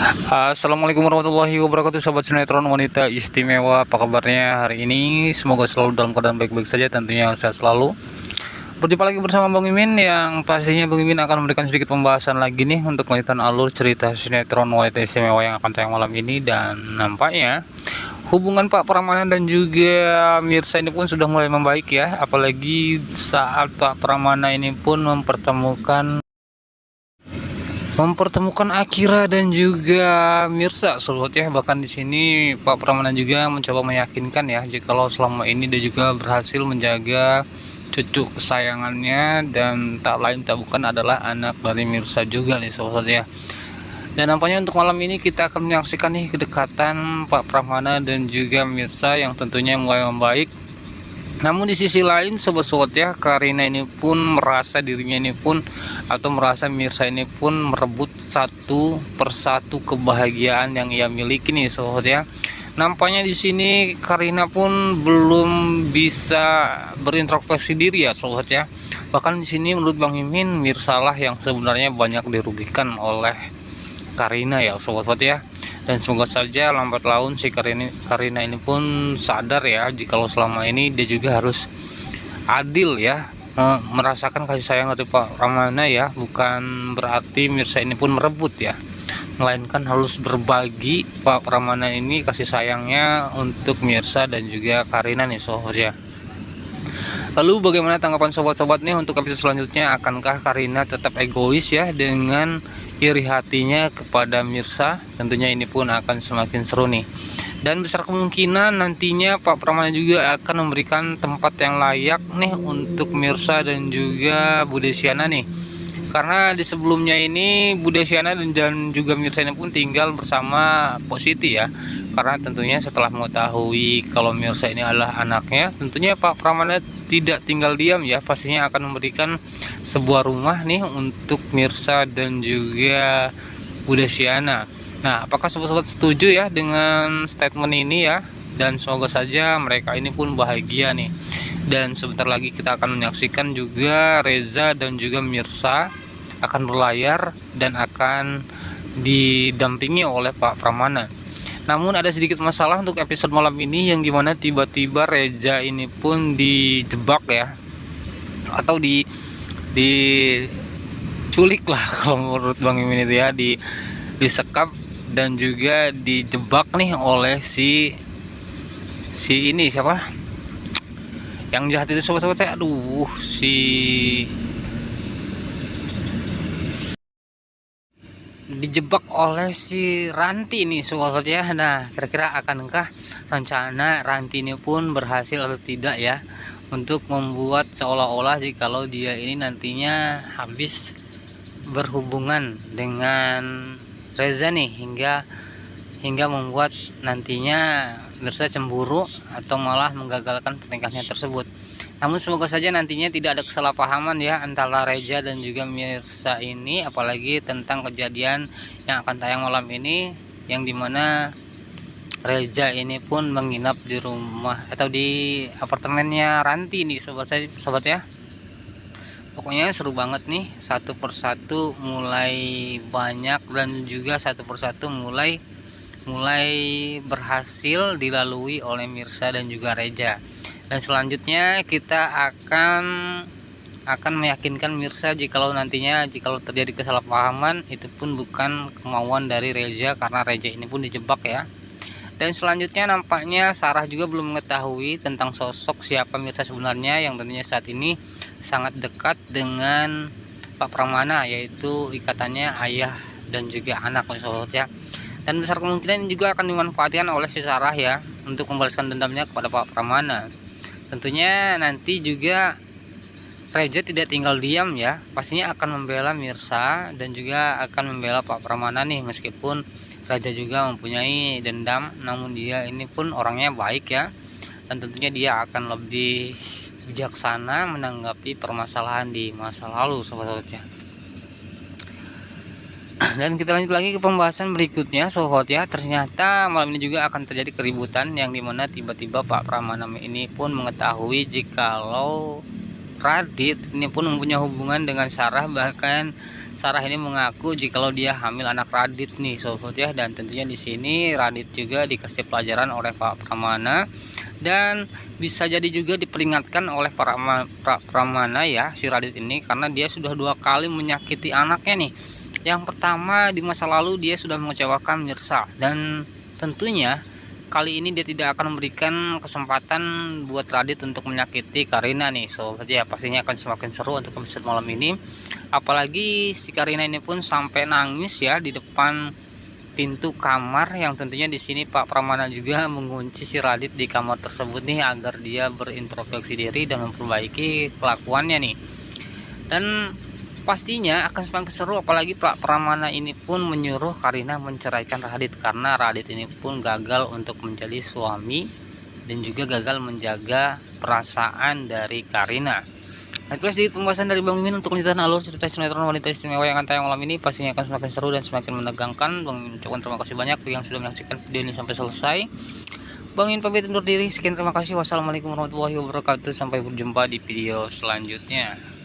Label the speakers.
Speaker 1: Assalamualaikum warahmatullahi wabarakatuh, sahabat sinetron wanita istimewa. Apa kabarnya hari ini? Semoga selalu dalam keadaan baik-baik saja, tentunya sehat selalu. Berjumpa lagi bersama Bang Mimin, yang pastinya Bang Mimin akan memberikan sedikit pembahasan lagi nih untuk melanjutkan alur cerita sinetron wanita istimewa yang akan tayang malam ini. Dan nampaknya hubungan Pak Pramana dan juga Mirsa ini pun sudah mulai membaik ya, apalagi saat Pak Pramana ini pun mempertemukan Akira dan juga Mirsa, sobat ya. Bahkan di sini Pak Pramana juga mencoba meyakinkan ya, jikalau selama ini dia juga berhasil menjaga cucu kesayangannya dan tak lain tak bukan adalah anak dari Mirsa juga nih, sobat ya. Dan nampaknya untuk malam ini kita akan menyaksikan nih kedekatan Pak Pramana dan juga Mirsa yang tentunya mulai membaik. Namun di sisi lain, sobat-sobat ya, Karina ini pun merasa dirinya ini pun atau merasa Mirsa ini pun merebut satu persatu kebahagiaan yang ia miliki nih, sobat ya. Nampaknya di sini Karina pun belum bisa berintrospeksi diri ya, sobat ya. Bahkan di sini menurut Bang Mimin, Mirsa lah yang sebenarnya banyak dirugikan oleh Karina ya, sobat-sobat ya. Dan semoga saja lambat laun si Karina ini pun sadar ya, jikalau selama ini dia juga harus adil ya, merasakan kasih sayang dari Pak Pramana ya. Bukan berarti Mirsa ini pun merebut ya, melainkan harus berbagi Pak Pramana ini kasih sayangnya untuk Mirsa dan juga Karina nih, sobat ya. Lalu bagaimana tanggapan sobat-sobat nih untuk episode selanjutnya? Akankah Karina tetap egois ya dengan iri hatinya kepada Mirsa? Tentunya ini pun akan semakin seru nih. Dan besar kemungkinan nantinya Pak Pramana juga akan memberikan tempat yang layak nih untuk Mirsa dan juga Bu Desiana nih. Karena di sebelumnya ini Bu Desiana dan juga Mirsa ini pun tinggal bersama Pok Siti ya. Karena tentunya setelah mengetahui kalau Mirsa ini adalah anaknya, tentunya Pak Pramana tidak tinggal diam ya, pastinya akan memberikan sebuah rumah nih untuk Mirsa dan juga Bu Desiana. Nah, apakah sobat-sobat setuju ya dengan statement ini ya? Dan semoga saja mereka ini pun bahagia nih. Dan sebentar lagi kita akan menyaksikan juga Reza dan juga Mirsa akan berlayar dan akan didampingi oleh Pak Pramana. Namun ada sedikit masalah untuk episode malam ini, yang dimana tiba-tiba Reza ini pun dijebak ya, atau diculik lah kalau menurut Bang Mimin itu ya, disekap dan juga dijebak nih oleh si ini siapa yang jahat itu, sobat-sobat saya. Aduh, dijebak oleh si Ranti ini, sobat ya. Nah, kira-kira akankah rencana Ranti ini pun berhasil atau tidak ya, untuk membuat seolah-olah jikalau dia ini nantinya habis berhubungan dengan Reza nih, hingga membuat nantinya Mirsa cemburu atau malah menggagalkan pernikahannya tersebut. Namun semoga saja nantinya tidak ada kesalahpahaman ya antara Reza dan juga Mirsa ini, apalagi tentang kejadian yang akan tayang malam ini, yang dimana Reza ini pun menginap di rumah atau di apartemennya Ranti nih, sobat ya. Pokoknya seru banget nih, satu persatu mulai banyak dan juga satu persatu mulai berhasil dilalui oleh Mirsa dan juga Reza. Dan selanjutnya kita akan meyakinkan Mirsa jikalau terjadi kesalahpahaman itu pun bukan kemauan dari Reza, karena Reza ini pun dijebak ya. Dan selanjutnya nampaknya Sarah juga belum mengetahui tentang sosok siapa Mirsa sebenarnya, yang tentunya saat ini sangat dekat dengan Pak Pramana, yaitu ikatannya ayah dan juga anak, sobat ya. Dan besar kemungkinan juga akan dimanfaatkan oleh si Sarah ya untuk membalaskan dendamnya kepada Pak Pramana. Tentunya nanti juga Reza tidak tinggal diam ya, pastinya akan membela Mirsa dan juga akan membela Pak Pramana nih. Meskipun Reza juga mempunyai dendam, namun dia ini pun orangnya baik ya, dan tentunya dia akan lebih bijaksana menanggapi permasalahan di masa lalu, sobat-sobat ya. Dan kita lanjut lagi ke pembahasan berikutnya, sobat ya. Ternyata malam ini juga akan terjadi keributan, yang dimana tiba-tiba Pak Pramana ini pun mengetahui jikalau Radit ini pun mempunyai hubungan dengan Sarah. Bahkan Sarah ini mengaku jikalau dia hamil anak Radit nih sobat ya, dan tentunya di sini Radit juga dikasih pelajaran oleh Pak Pramana, dan bisa jadi juga diperingatkan oleh Pak Pramana ya si Radit ini, karena dia sudah 2 kali menyakiti anaknya nih. Yang pertama di masa lalu dia sudah mengecewakan Mirsa, dan tentunya kali ini dia tidak akan memberikan kesempatan buat Radit untuk menyakiti Karina nih sobat ya. Pastinya akan semakin seru untuk episode malam ini, apalagi si Karina ini pun sampai nangis ya di depan pintu kamar, yang tentunya di sini Pak Pramana juga mengunci si Radit di kamar tersebut nih agar dia berintrospeksi diri dan memperbaiki kelakuannya nih. Dan pastinya akan semakin seru, apalagi Pak Pramana ini pun menyuruh Karina menceraikan Radit, karena Radit ini pun gagal untuk menjadi suami dan juga gagal menjaga perasaan dari Karina. Nah, itulah sedikit pembahasan dari Bang Mimin untuk lanjutan alur cerita sinetron wanita istimewa yang akan tayang malam ini. Pastinya akan semakin seru dan semakin menegangkan. Bang Mimin ucapkan terima kasih banyak yang sudah menyaksikan video ini sampai selesai. Bang Mimin pamit undur diri. Sekian, terima kasih. Wassalamualaikum warahmatullahi wabarakatuh. Sampai berjumpa di video selanjutnya.